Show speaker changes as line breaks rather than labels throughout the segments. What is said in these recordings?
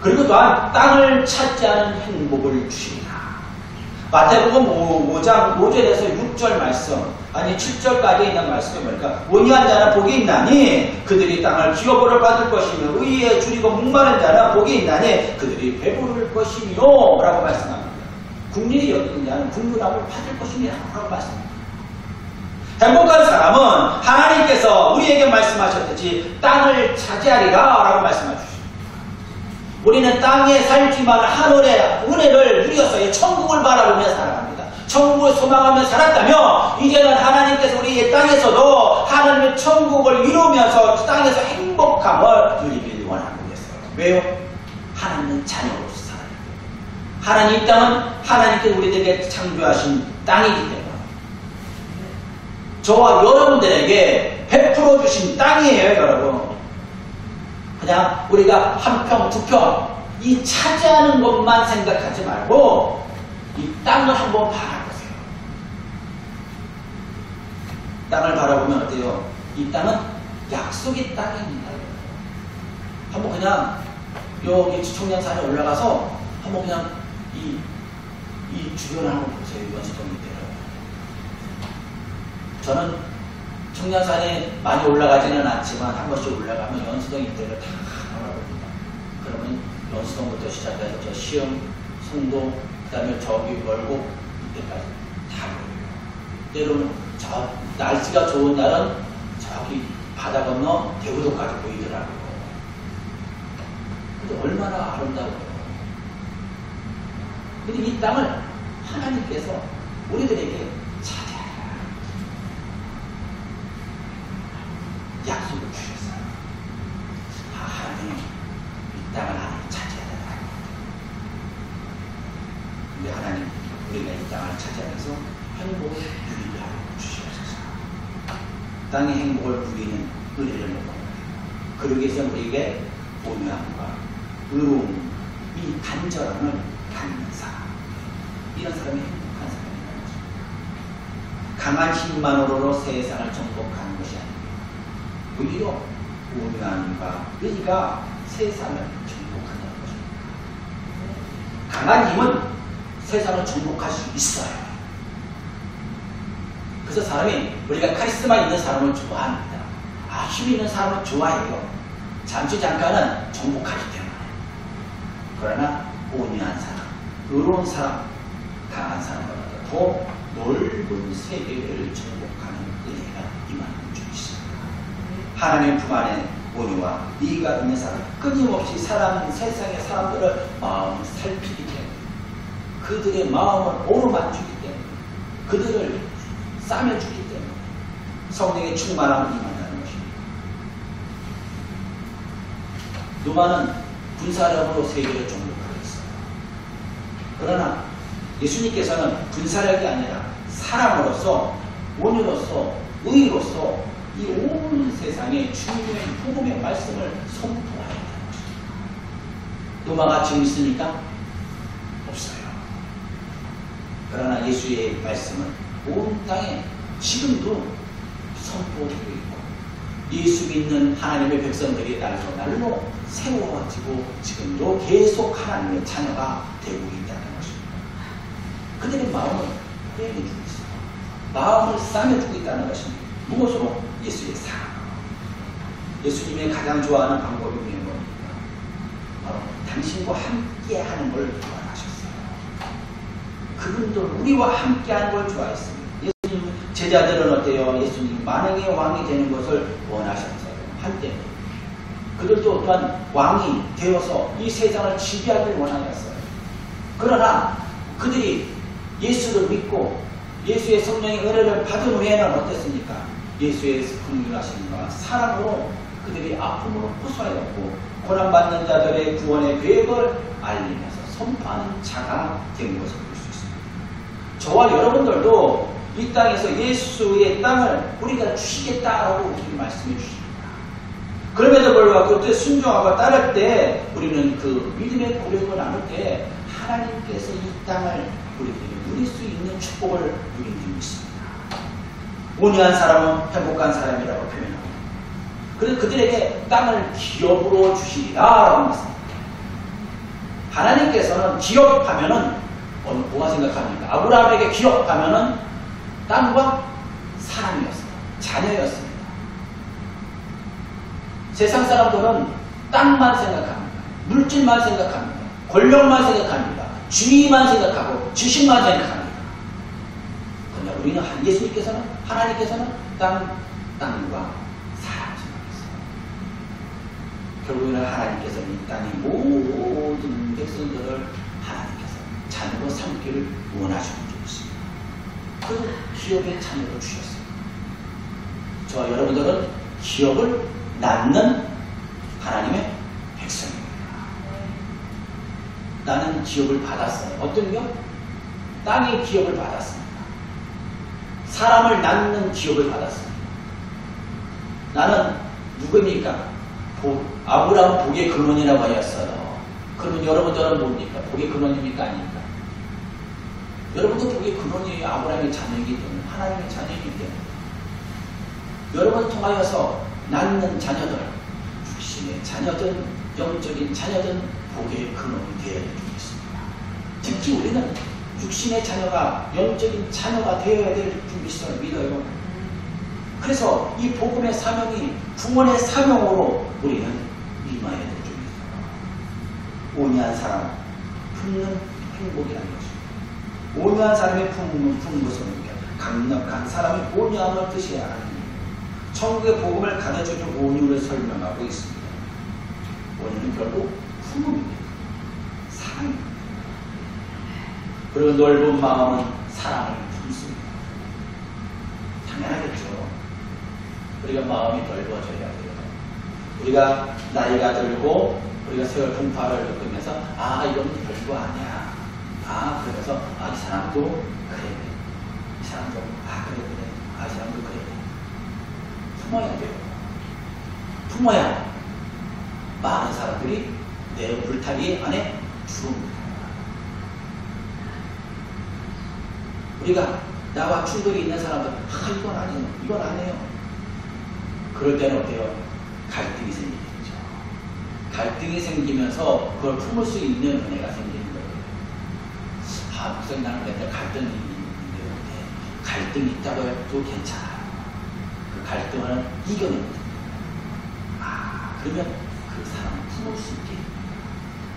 그리고 또한 땅을 차지하는 행복을 주시리라. 마태복음 5장 5절에서 6절 말씀, 아니 7절까지 있는 말씀이 뭘까? 온유한 자는 복이 있나니 그들이 땅을 기업으로 받을 것이며 의에 줄이고 목마른 자는 복이 있나니 그들이 배부를 것이며 라고 말씀합니다. 국리에 여기는 자는 국률함을 받을 것이며 라고 말씀합니다. 행복한 사람은 하나님께서 우리에게 말씀하셨듯이 땅을 차지하리라 라고 말씀하셨습니다. 우리는 땅에 살지만 하늘의 은혜를 누려서 천국을 바라보며 살아갑니다. 천국을 소망하며 살았다면 이제는 하나님께서 우리 땅에서도 하나님의 천국을 이루면서 땅에서 행복함을 누리길 원하고 계세요. 왜요? 하나님은 자녀로서 살아요. 하나님 땅은 하나님께서 우리에게 창조하신 땅이기 때문에 저와 여러분들에게 베풀어 주신 땅이에요, 여러분. 그냥 우리가 한 평, 두 평, 이 차지하는 것만 생각하지 말고 이 땅을 한번 바라보세요. 땅을 바라보면 어때요? 이 땅은 약속의 땅입니다. 한번 그냥 여기 청량산에 올라가서 한번 그냥 이 주변을 한번 보세요. 연수동 밑에를. 저는 청량산에 많이 올라가지는 않지만 한 번씩 올라가면 연수동 이때를 다 바라봅니다. 그러면 연수동부터 시작해서 저 시흥, 송도, 그 다음에 저기 멀고 이때까지 다 보여요. 때로는 저 날씨가 좋은 날은 저기 바다 건너 대구도까지 보이더라고요. 근데 얼마나 아름다워요. 근데 이 땅을 하나님께서 우리들에게 약속을 주셨어요. 하나님, 이 땅을 하나님 차지해야 된다. 근데 하나님, 우리가 이 땅을 차지하면서 행복을 누리게 하고 주시옵소서. 땅의 행복을 누리는 은혜를 먹어요. 그러기 위해서 우리에게 온유함과 의로움, 이 간절함을 갖는 사람. 이런 사람이 행복한 사람이라는 거죠. 강한 힘만으로 세상을 정복하는 것이 아닙니다. 오히려 온유함과 의가 세상을 정복한다는 것입니다. 강한 힘은 세상을 정복할 수 있어요. 그래서 사람이 우리가 카리스마 있는 사람을 좋아합니다. 힘 있는 사람을 좋아해요. 잠깐은 정복하기 때문에. 그러나 온유한 사람, 의로운 사람, 강한 사람보다 더 넓은 세계를 정복하는 은혜가 임하는 중이십니다. 하나님 품 안에 온유와 이의가 있는 사람, 끊임없이 세상의 사람들을 마음을 살피기 때문에, 그들의 마음을 오르만주기 때문에, 그들을 싸매주기 때문에 성령의 충만함을 임한다는 것입니다. 누가는 군사력으로 세계를 정복하겠어요. 그러나 예수님께서는 군사력이 아니라 사람으로서, 온유로서, 의로서 이 온 세상에 주님의 복음의 말씀을 선포해야 하는 것입니다. 누가가 지금 있습니까? 없어요. 그러나 예수의 말씀은 온 땅에 지금도 선포되고 있고, 예수 믿는 하나님의 백성들이 날로 세워지고 지금도 계속 하나님의 자녀가 되고 있다는 것입니다. 그들의 마음을 회개해주고 있어요. 마음을 싸매주고 있다는 것입니다. 무엇으로? 예수의 사랑. 예수님의 가장 좋아하는 방법이 뭡니까? 바로 당신과 함께 하는 걸 원하셨어요. 그분도 우리와 함께 하는 걸 좋아했습니다. 예수님 제자들은 어때요? 예수님 만왕의 왕이 되는 것을 원하셨어요. 한때. 그들도 또한 왕이 되어서 이 세상을 지배하길 원하였어요. 그러나 그들이 예수를 믿고 예수의 성령의 은혜를 받은 후에는 어땠습니까? 예수의 긍휼하심과 사랑으로 그들이 아픔으로 호소하였고, 고난받는 자들의 구원의 계획을 알리면서 선포하는 자가 된 것을 볼 수 있습니다. 저와 여러분들도 이 땅에서 예수의 땅을 우리가 주시겠다라고 우리에게 말씀해 주십니다. 그럼에도 불구하고 그때 순종하고 따를 때 우리는 그 믿음의 고백을 나눌 때 하나님께서 이 땅을 우리에게 누릴 수 있는 축복을 누리고 있습니다. 온유한 사람은 행복한 사람이라고 표현합니다. 그래서 그들에게 땅을 기업으로 주시리라 라고 말씀합니다. 하나님께서는 기업하면은 뭐가 생각합니까? 아브라함에게 기업하면은 땅과 사람이었습니다. 자녀였습니다. 세상 사람들은 땅만 생각합니다. 물질만 생각합니다. 권력만 생각합니다. 지위만 생각하고 지식만 생각합니다. 그러나 우리는 예수님께서는 하나님께서는 땅과 사람 생각했어요. 결국에는 하나님께서는 이 땅의 모든 백성들을 하나님께서 자녀로 삼기를 원하시는 분이십니다. 그 기업의 자녀로 주셨어요. 저와 여러분들은 기업을 낳는 하나님의 백성입니다. 나는 기업을 받았어요. 어떤 기업? 땅의 기업을 받았습니다. 사람을 낳는 기업을 받았습니다. 나는 누구입니까? 아브라함 복의 근원이라고 하였어요. 그러면 여러분들은 뭡니까? 복의 근원입니까? 아닙니까? 여러분도 복의 근원이에요. 아브라함의 자녀이기 때문에, 하나님의 자녀이기 때문에. 여러분을 통하여서 낳는 자녀들, 육신의 자녀든 영적인 자녀든 복의 근원이 되어야 되겠습니다. 특히 우리는 육신의 자녀가 영적인 자녀가 되어야 될 줄 믿어요. 그래서 이 복음의 사명이 구원의 사명으로 우리는 임해야 될 줄 믿어요. 온유한 사람 품는 행복이라는 것입니다. 온유한 사람의 품는 것은 강력한 사람의 온유함을 뜻이야 하는 천국의 복음을 가르쳐주는 온유를 설명하고 있습니다. 온유는 결국 품음입니다. 사랑입니다. 그리고 넓은 마음은 사랑을 품습니다. 당연하겠죠. 우리가 마음이 넓어져야 돼요. 우리가 나이가 들고 우리가 세월 풍파를 겪으면서 이건 별거 아니야. 그래서 이 사람도 그래. 이 사람도 그래. 이 사람도 그래. 품어야 돼요. 품어야 많은 사람들이 내 물타기 안에 들어옵니다. 우리가 나와 충돌이 있는 사람들, 이건 아니에요. 이건 아니에요. 그럴 때는 어때요? 갈등이 생기겠죠. 갈등이 생기면서 그걸 품을 수 있는 은혜가 생기는 거예요. 목사님 나는 맨날 갈등이 있는데 갈등이 있다고 해도 괜찮아요. 그 갈등을 이겨내면 됩니다. 그러면 그 사람을 품을 수 있게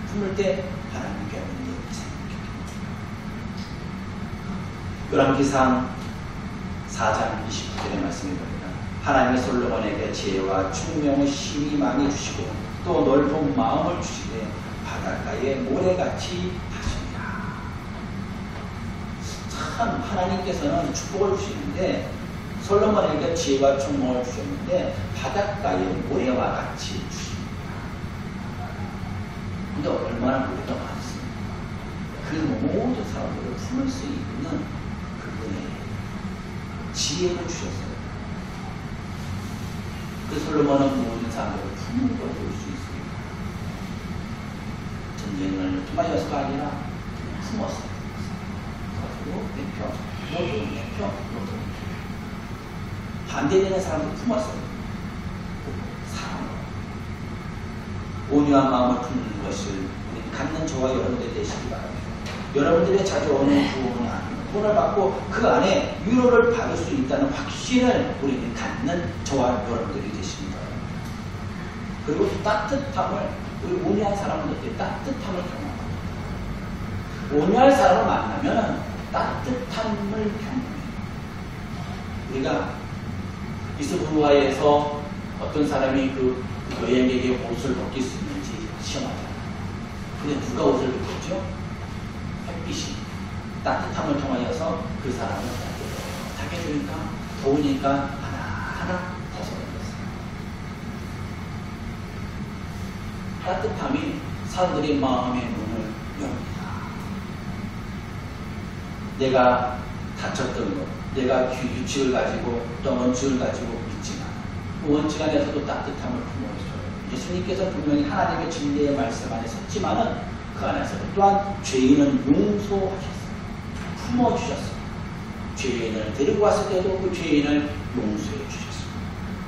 품을 때 하나님께 없는 일이 생깁니다. 요람기상 4장 29절의 말씀입니다. 하나님의 솔로몬에게 지혜와 총명의 힘이 많이 주시고 또 넓은 마음을 주시되 바닷가에 모래같이 하시니라. 참 하나님께서는 축복을 주시는데 솔로몬에게 지혜와 총명을 주셨는데 바닷가에 모래와 같이 주십니다. 근데 얼마나 모래가 많습니까? 그 모든 사람들을 품을 수 있는 그분의 지혜를 주셨어요. 그 솔로몬은 모든 사람들을 품는 걸 볼 수 있습니다. 전쟁을 통하여서가 아니라 품었어요. 그리고 내펴, 모두 내펴, 모두 반대되는 사람도 품었어요. 사랑으로. 온유한 마음을 품는 것을 갖는 저와 여러분들 되시기 바랍니다. 여러분들의 자주 오는 구원이 아니고 구원을 받고 그 안에 위로를 받을 수 있다는 확신을 우리는 갖는 저와 여러분들이 되십니다. 그리고 따뜻함을, 우리 온유한 사람은 어떻게 따뜻함을 경험합니다. 온유한 사람을 만나면 따뜻함을 경험해요. 우리가 이스부루아에서 어떤 사람이 그 여행에게 옷을 벗길 수 있는지 시험하잖아요. 근데 누가 옷을 벗겼죠? 햇빛이 따뜻함을 통하여서 그 사람을 따뜻하게 해주니까 더우니까 하나하나 벗어버렸어요. 따뜻함이 사람들의 마음의 문을 엽니다. 내가 다쳤던 것, 내가 규칙을 가지고 또 원칙을 가지고 있지만 그 원칙 안에서도 따뜻함을 품어줘요. 예수님께서 분명히 하나님의 진리의 말씀 안에 섰지만은 그 안에서도 또한 죄인은 용서하셨어요. 품어주셨어요. 죄인을 데리고 왔을 때도 그 죄인을 용서해 주셨어요.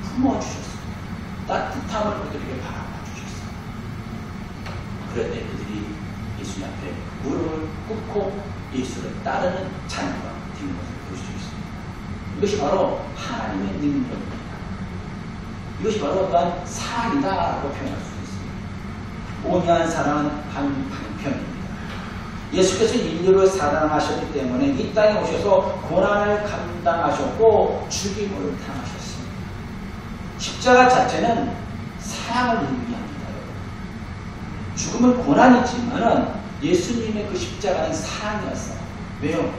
품어주셨어요. 따뜻함을 그들에게 바라봐 주셨어요. 그럴 때 그들이 예수님 앞에 무릎을 꿇고 예수를 따르는 자녀가 되는 것을 볼 수 있습니다. 이것이 바로 하나님의 능력입니다. 이것이 바로 어떠한 사랑이다라고 표현할 수 있습니다. 온유한 사랑은 방편입니다. 예수께서 인류를 사랑하셨기 때문에 이 땅에 오셔서 고난을 감당하셨고 죽임을 당하셨습니다. 십자가 자체는 사랑을 의미합니다. 죽음은 고난이지만 예수님의 그 십자가는 사랑이었어요. 왜요?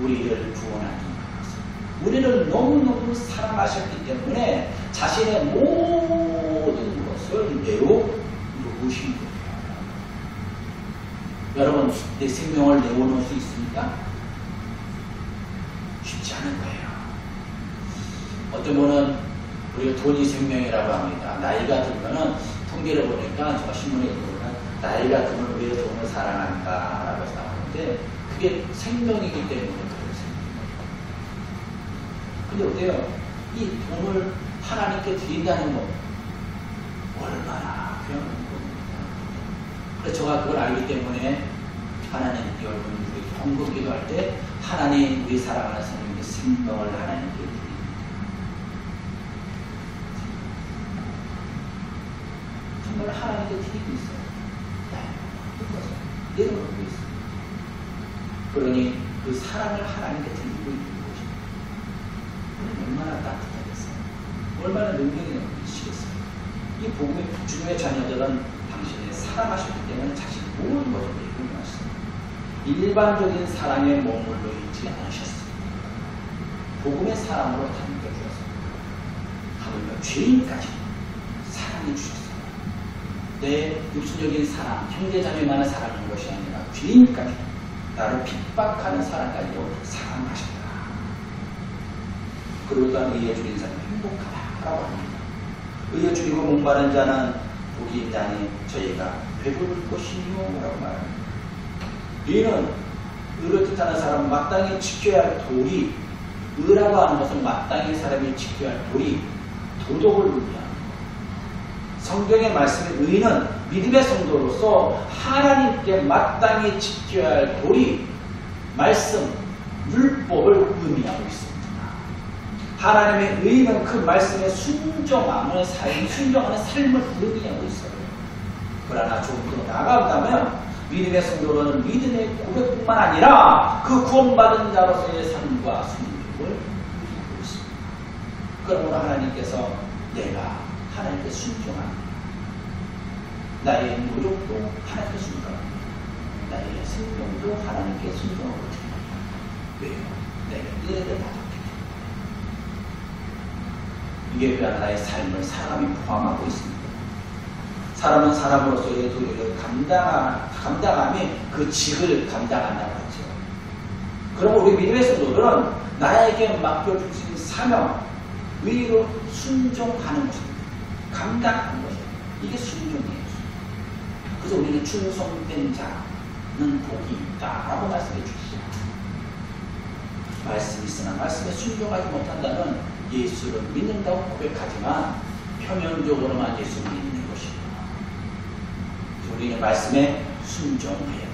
우리를 구원하기 위해서. 우리를 너무너무 사랑하셨기 때문에 자신의 모든 것을 내어놓으신 거예요. 여러분, 내 생명을 내어놓을 수 있습니까? 쉽지 않은 거예요. 어떤 분은 우리가 돈이 생명이라고 합니다. 나이가 들면은 통계를 보니까 제가 신문에 보면 나이가 들면 왜 돈을 사랑한다라고 나오는데 그게 생명이기 때문에 그런 생명이에요. 근데 어때요? 이 돈을 하나님께 드린다는 것 얼마나 귀한 겁니다. 그래서 제가 그걸 알기 때문에 하나님 여러분 우리 헌금 기도할 때 하나님 우리 사랑하는 성령의 생명을 하나님께 드립니다. 정말 하나님께 드리고 있어요. 내려놓고 있어요. 그러니 그 사랑을 하나님께 드리고 있는 것입니다. 얼마나 따뜻하겠어요. 얼마나 능력이 넘치겠어요. 이 복음의 주님의 자녀들은 당신이 사랑하셨기 때문에 자신의 모든 것을 내려놓았어요. 일반적인 사랑에 머물러 있지 않으셨습니다. 복음의 사랑으로 담겨주었습니다. 하물며 죄인까지 사랑해 주셨습니다. 내 육신적인 사랑, 형제자매만의 사랑인 것이 아니라 죄인까지 나를 핍박하는 사람까지도 사랑하셨다. 그리고 또한 의에 줄인 사람은 행복하다라고 합니다. 의에 줄이고 목마른 자는 복이 있다니 저희가 배부를 것이요 라고 말합니다. 의는 의를 뜻하는 사람은 마땅히 지켜야 할 도리, 의라고 하는 것은 마땅히 사람이 지켜야 할 도리, 도덕을 의미합니다. 성경의 말씀의 의는 믿음의 성도로서 하나님께 마땅히 지켜야 할 도리, 말씀, 율법을 의미하고 있습니다. 하나님의 의는 그 말씀에 순종하는 삶을 의미하고 있어요. 그러나 조금 더 나아간다면 믿음의 성도로는 믿음의 고백뿐만 아니라 그 구원받은 자로서의 삶과 순종을 의미하고 있습니다. 그러므로 하나님께서 내가 하나님께 순종합니다. 나의 노력도 하나님께 순종합니다. 나의 생명도 하나님께 순종하고 있습니다. 왜요? 내가 은혜를 받았기 때문에. 이게 그 나의 삶을 사람이 포함하고 있습니다. 사람은 사람으로서의 도리를 감당함이 그 직을 감당한다고 하죠. 그럼 우리 믿음의 성도들은 나에게 맡겨주신 사명, 의로 순종하는 것입니다. 감당하는 것입니다. 이게 순종이에요. 그래서 우리는 충성된 자는 복이 있다라고 말씀해 주시죠. 말씀이 있으나 말씀에 순종하지 못한다는 예수를 믿는다고 고백하지만 표면적으로만 예수를 믿는 것입니다. 우리는 말씀에 순종해야 돼요.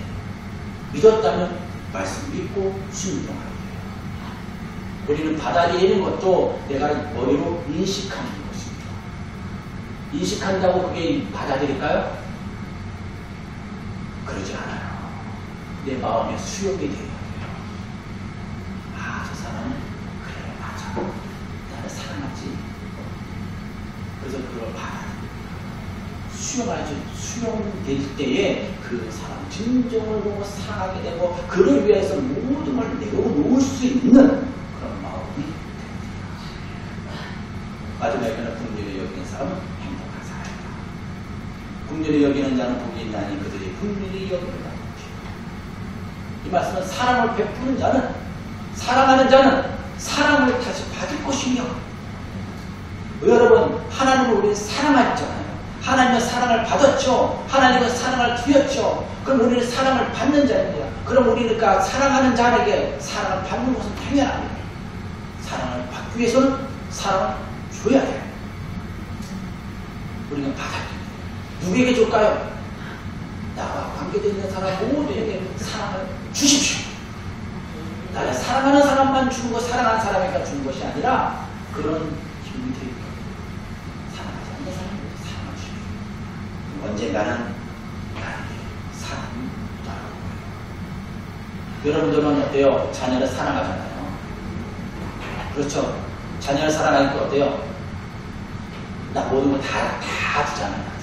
믿었다면 말씀 믿고 순종해야 돼요. 우리는 받아들이는 것도 내가 머리로 인식하는 것입니다. 인식한다고 그게 받아들일까요? 그러지 않아요. 내 마음에 수용이 돼야 돼요. 아, 저 사람은 그래, 맞아. 나를 사랑하지. 그래서 그걸 받아들여요. 수용될 때에 그 사람 진정을 보고 사랑하게 되고 그를 위해서 모든 걸 내려놓을 수 있는 그런 마음이 됩니다. 마지막에는 긍휼히 여기는 사람은 행복한 사람이다. 긍휼히 여기는 자는 복이 있나니 그들이 긍휼히 여기리라. 이 말씀은 사랑을 베푸는 자는, 사랑하는 자는 사랑을 다시 받을 것이며, 여러분, 하나님을 우리는 사랑했잖아요. 하나님의 사랑을 받았죠. 하나님의 사랑을 드렸죠. 그럼 우리는 사랑을 받는 자입니다. 그럼 우리는 그 사랑하는 자에게 사랑을 받는 것은 당연합니다. 사랑을 받기 위해서는 사랑을 줘야 해요. 우리는 받아야 됩니다. 누구에게 줄까요? 나와 관계 밖에 있는 사람 모두에게 사랑을 주십시오. 나를 사랑하는 사람만 주는 것, 사랑하는 사람에게 주는 것이 아니라 그런 기분이 되고 사랑하지 않는 사람에게 사랑을 주십시오. 언젠가는 나에게 사랑이 따라올 거예요. 여러분들은 어때요? 자녀를 사랑하잖아요. 그렇죠? 자녀를 사랑하니까 어때요? 나 모든 거 다 주잖아요.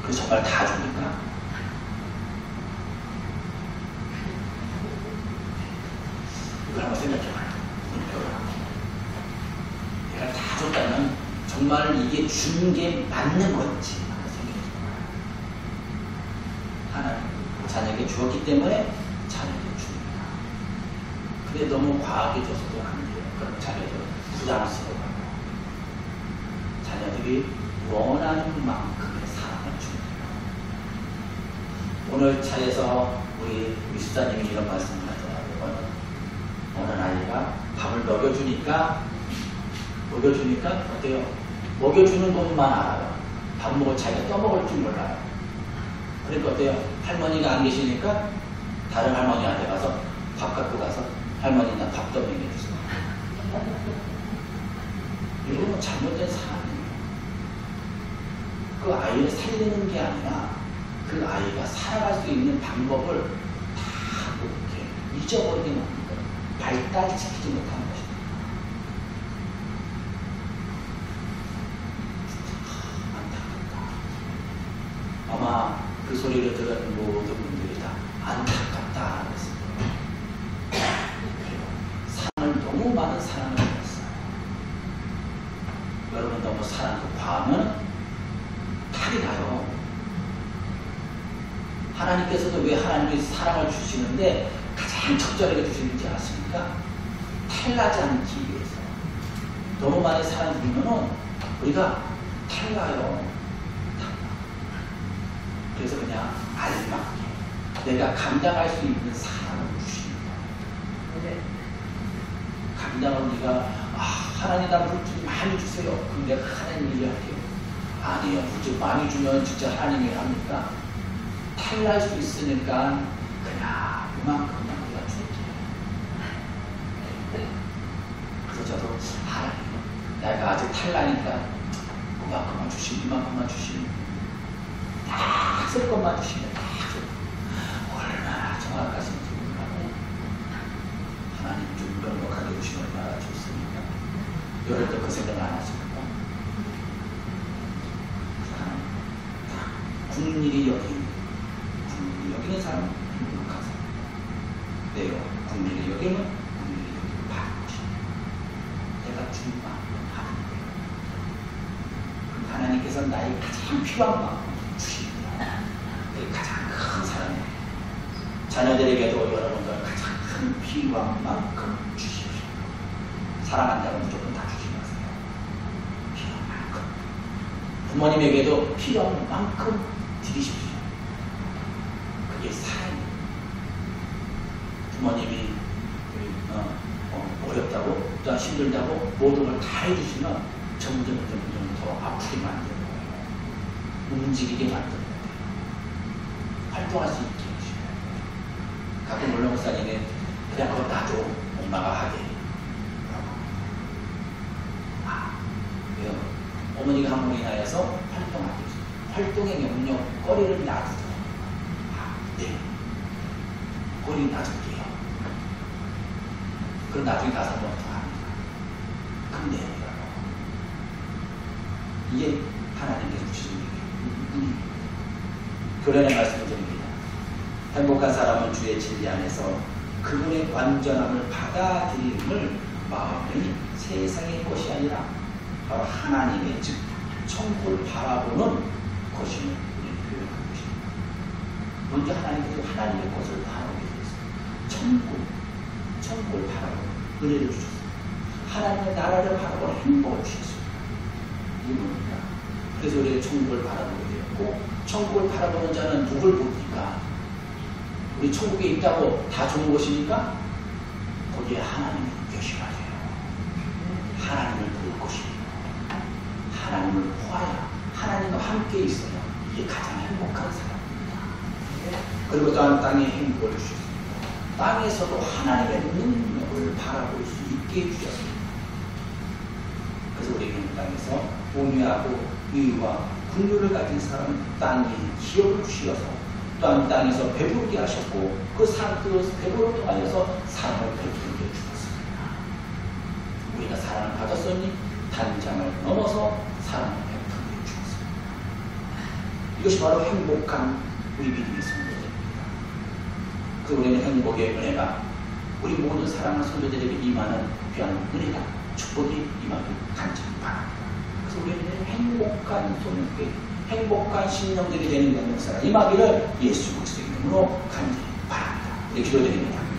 그 정말 다 줍니까? 이걸 한번 생각해봐요. 내가 다 줬다면 정말 이게 주는 게 맞는 건지 한번 생각해봐요. 하나님 자녀에게 주었기 때문에 자녀에게 줍니다. 근데 너무 과하게 줘서도 안 돼요. 그럼 자녀들 부담스러워요. 자녀들이 원하는 만큼의 사랑을 줍니다. 오늘 차에서 우리 수사님이 이런 말씀을 하더라고요. 어느 아이가 밥을 먹여주니까 어때요? 먹여주는 것만 알아요. 밥 먹을 자기가 떠먹을 줄 몰라요. 그러니까 어때요? 할머니가 안 계시니까 다른 할머니한테 가서 밥 갖고 가서 할머니 나 밥 좀 먹여주세요. 이거는 잘못된 사랑이에요. 그 아이를 살리는 게 아니라 그 아이가 살아갈 수 있는 방법을 다 이렇게 잊어버리게 만든 거예요. 발달시키지 못하는 것입니다. 안타깝다. 아마 그 소리를 들은 모든 분들이 다 안타깝다 그랬습니다. 사랑을 너무 많은 사랑을 받았어요. 여러분 너무 사랑도 과하면 탈이 나요. 하나님께서도 왜 하나님이 사랑을 주시는데 가장 적절하게 주시는지 아십니까? 탈나지 않기 위해서. 너무 많이 사랑 주면은 우리가 탈나요. 그래서 그냥 알맞게 내가 감당할 수 있는 사랑을 주십니다. 감당을 우리가 하나님 나 물 좀 많이 주세요. 그럼 내가 하나님 일을 할게요. 아니에요. 물 좀 많이 주면 진짜 하나님이 합니까? 탈날 수 있으니까 그냥 그만큼만 우리가 줄게요. 그래서 저도 하나님 내가 아직 탈나니까 그만큼만 주시면 이만큼만 주시면 딱 쓸 것만 주시면 딱 얼마나 정확하신지 몰라요. 하나님 좀 넉넉하게 주시면 얼마나 좋습니까? 이럴 때 그 생각 안 하십니까? 국민이 여기는 사람 행복한 사람. 내가 국민이 여기는 국민이 여기는 받는 것입니다. 내가 준 만큼 하는 거예요. 그럼 하나님께서 나의 가장 필요한 만큼 주십니다. 내 가장 큰 사랑이에요. 자녀들에게도 여러분들 가장 큰 필요한 만큼 주십시오. 사랑한다면 무조건 다 주지 마세요. 필요한 만큼. 부모님에게도 필요한 만큼 드리십시오. 그게 사랑입니다. 부모님이 어렵다고, 또 힘들다고 모든 걸 다 해주시면 점점 더 아프게 만드는 거예요. 움직이게 만드는 거예요. 활동할 수 있게 해주시면. 가끔 물론 목사님이 그냥 그거 놔줘. 엄마가 하게. 왜요? 어머니가 한 분이 나여서 활동하게 해주세요. 활동의 영역, 거리를 놔두죠. 네. 거리 놔둘게요. 그럼 나중에 가서 뭐 더 합니다. 그럼 내요. 이게 하나님께서 주신 얘기예요. 교련의 말씀을 드립니다. 행복한 사람은 주의 진리 안에서 그분의 완전함을 받아들임을 마음이 세상의 것이 아니라 바로 하나님의 즉 천국을 바라보는 것임을 우리는 표현한 것입니다. 먼저 하나님께서 하나님의 것을 바라보게 되었습니다. 천국을 바라보는 은혜를 주셨습니다. 하나님의 나라를 바라보는 행복을 주셨습니다. 이게 뭡니까? 그래서 우리가 천국을 바라보게 되었고, 천국을 바라보는 자는 누굴 봅니까? 우리 천국에 있다고 다 좋은 것입니까? 거기에 하나님이 계시야 돼요. 하나님을 볼 것입니다. 하나님을 보아야, 하나님과 함께 있어야 이게 가장 행복한 사람, 그리고 또한 땅에 행복을 주셨습니다. 땅에서도 하나님의 능력을 바라볼 수 있게 해주셨습니다. 그래서 우리는 땅에서 온유하고 의와 긍휼을 가진 사람은 땅이 기업을 주셔서 또한 땅에서 배부르게 하셨고 그 배부를 통하여서 사랑을 베풀게 주셨습니다. 우리가 사랑을 받았으니 단장을 넘어서 사랑을 베풀게 주셨습니다. 이것이 바로 행복한 우리 믿음의 성도들입니다. 그 우리는 행복의 은혜가 우리 모든 사랑하는 성도들에게 임하는 귀한 은혜가 축복이 임하길 간절히 바랍니다. 그래서 우리는 행복한 소년들, 행복한 심령들이 되는 영역사가 임하기를 예수 그리스도의 이름으로 간절히 바랍니다. 네, 기도드립니다.